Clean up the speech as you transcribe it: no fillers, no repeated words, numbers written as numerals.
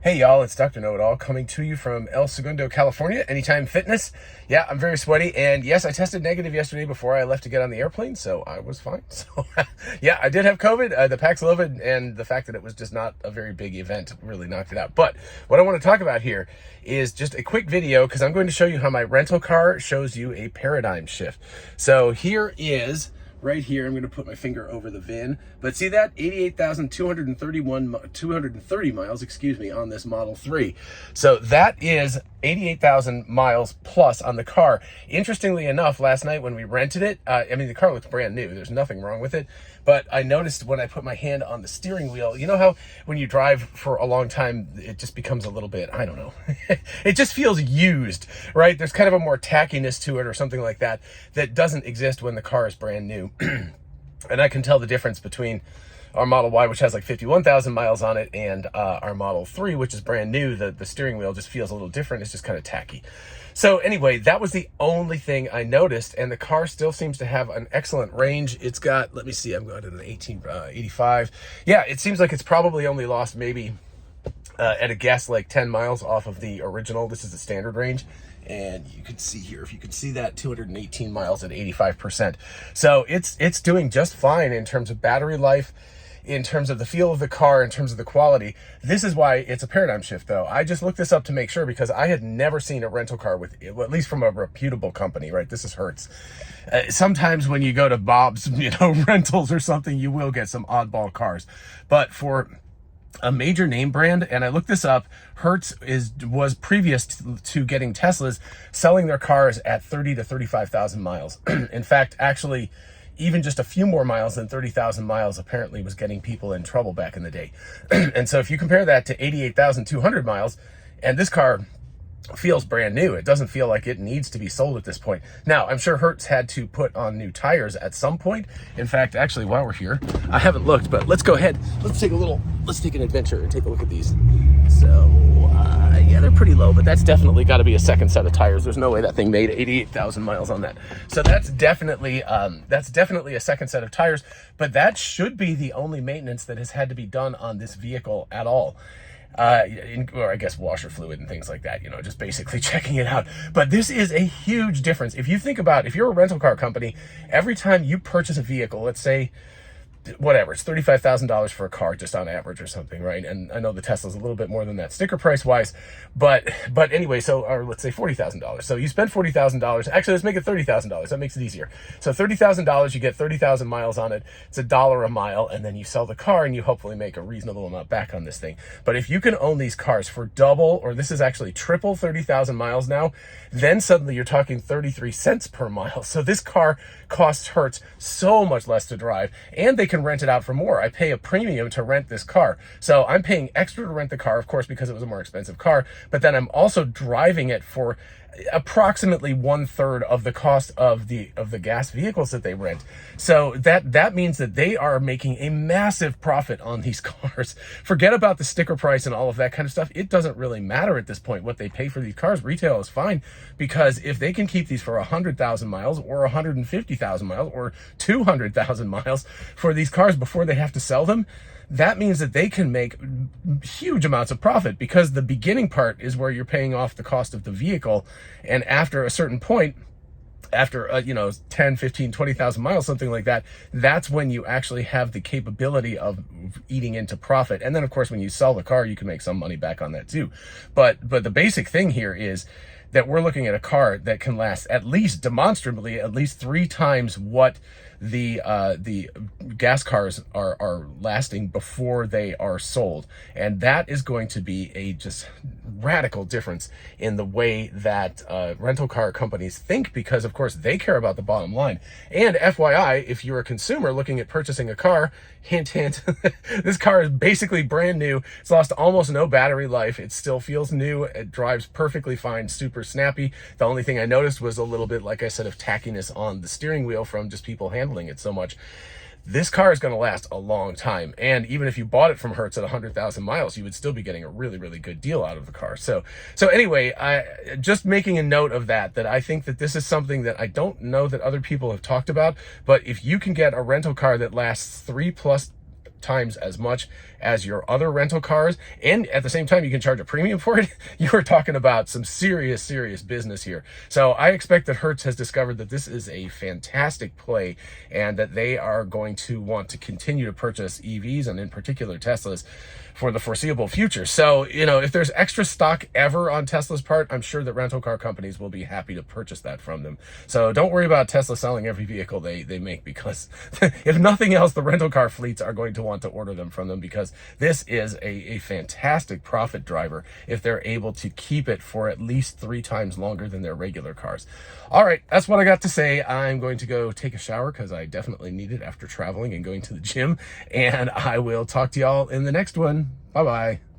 Hey y'all, it's Dr. Know-It-All coming to you from El Segundo, California, Anytime Fitness. Yeah, I'm very sweaty, and yes, I tested negative yesterday before I left to get on the airplane, so I was fine. So yeah, I did have COVID. The Paxlovid and the fact that it was just not a very big event really knocked it out. But what I want to talk about here is just a quick video, because I'm going to show you how my rental car shows you a paradigm shift. So here is... right here, I'm going to put my finger over the VIN, but see that 88,230 miles, excuse me, on this Model 3. So that is 88,000 miles plus on the car. Interestingly enough, last night when we rented it, I mean, the car looks brand new. There's nothing wrong with it, but I noticed when I put my hand on the steering wheel, you know how when you drive for a long time, it just becomes a little bit, I don't know, it just feels used, right? There's kind of a more tackiness to it or something like that that doesn't exist when the car is brand new. And I can tell the difference between our Model Y, which has like 51,000 miles on it, and our Model 3, which is brand new. The steering wheel just feels a little different. It's just kind of tacky. So anyway, that was the only thing I noticed, and the car still seems to have an excellent range. It's got, let me see, I'm going to an 1885. Yeah, it seems like it's probably only lost maybe at a guess like 10 miles off of the original. This is the standard range. And you can see here, if you can see that, 218 miles at 85%. So it's doing just fine in terms of battery life, in terms of the feel of the car, in terms of the quality. This is why it's a paradigm shift, though. I just looked this up to make sure, because I had never seen a rental car with, well, at least from a reputable company, right? This is Hertz. Sometimes when you go to Bob's, rentals or something, you will get some oddball cars. But for a major name brand, and I looked this up, Hertz was previous to getting Teslas selling their cars at 30 to 35,000 miles. In fact, actually, even just a few more miles than 30,000 miles apparently was getting people in trouble back in the day. And so if you compare that to 88,200 miles, and this car feels brand new, it doesn't feel like it needs to be sold at this point. Now, I'm sure Hertz had to put on new tires at some point. In fact, actually, while we're here, I haven't looked, but let's go ahead. Let's take an adventure and take a look at these. So, yeah, they're pretty low, but that's definitely got to be a second set of tires. There's no way that thing made 88,000 miles on that. So that's definitely a second set of tires, but that should be the only maintenance that has had to be done on this vehicle at all. Or I guess washer fluid and things like that, just basically checking it out. But this is a huge difference. If you think about, if you're a rental car company, every time you purchase a vehicle, let's say, whatever, it's $35,000 for a car just on average or something, right? And I know the Tesla's a little bit more than that sticker price wise, but anyway, so, or let's say $40,000. So you spend $40,000. Actually, let's make it $30,000. That makes it easier. So $30,000, you get 30,000 miles on it. It's $1 a mile, and then you sell the car and you hopefully make a reasonable amount back on this thing. But if you can own these cars for double, or this is actually triple 30,000 miles now, then suddenly you're talking 33 cents per mile. So this car costs Hertz so much less to drive, and they can rent it out for more. I pay a premium to rent this car. So I'm paying extra to rent the car, of course, because it was a more expensive car, but then I'm also driving it for approximately 1/3 of the cost of the gas vehicles that they rent. So that means that they are making a massive profit on these cars. Forget about the sticker price and all of that kind of stuff. It doesn't really matter at this point what they pay for these cars. Retail is fine, because if they can keep these for 100,000 miles or 150,000 miles or 200,000 miles for these cars before they have to sell them, that means that they can make huge amounts of profit, because the beginning part is where you're paying off the cost of the vehicle. And after a certain point, after 10, 15, 20,000 miles, something like that, that's when you actually have the capability of eating into profit. And then of course, when you sell the car, you can make some money back on that too. But the basic thing here is that we're looking at a car that can last at least demonstrably at least 3 times what the gas cars are lasting before they are sold. And that is going to be a just radical difference in the way that rental car companies think, because of course they care about the bottom line. And FYI, if you're a consumer looking at purchasing a car, hint, hint, this car is basically brand new. It's lost almost no battery life. It still feels new. It drives perfectly fine, super snappy. The only thing I noticed was a little bit, like I said, of tackiness on the steering wheel from just people handling it so much. This car is going to last a long time, and even if you bought it from Hertz at 100,000 miles, you would still be getting a really, really good deal out of the car. So anyway, I just making a note of that I think that this is something that I don't know that other people have talked about, but if you can get a rental car that lasts 3+ times as much as your other rental cars, and at the same time you can charge a premium for it, you're talking about some serious business here. So I expect that Hertz has discovered that this is a fantastic play, and that they are going to want to continue to purchase EVs, and in particular Teslas, for the foreseeable future. So, you know, if there's extra stock ever on Tesla's part, I'm sure that rental car companies will be happy to purchase that from them. So don't worry about Tesla selling every vehicle they make, because if nothing else, the rental car fleets are going to want to order them from them, because this is a fantastic profit driver if they're able to keep it for at least 3 times longer than their regular cars. All right, that's what I got to say. I'm going to go take a shower because I definitely need it after traveling and going to the gym, and I will talk to y'all in the next one. Bye-bye.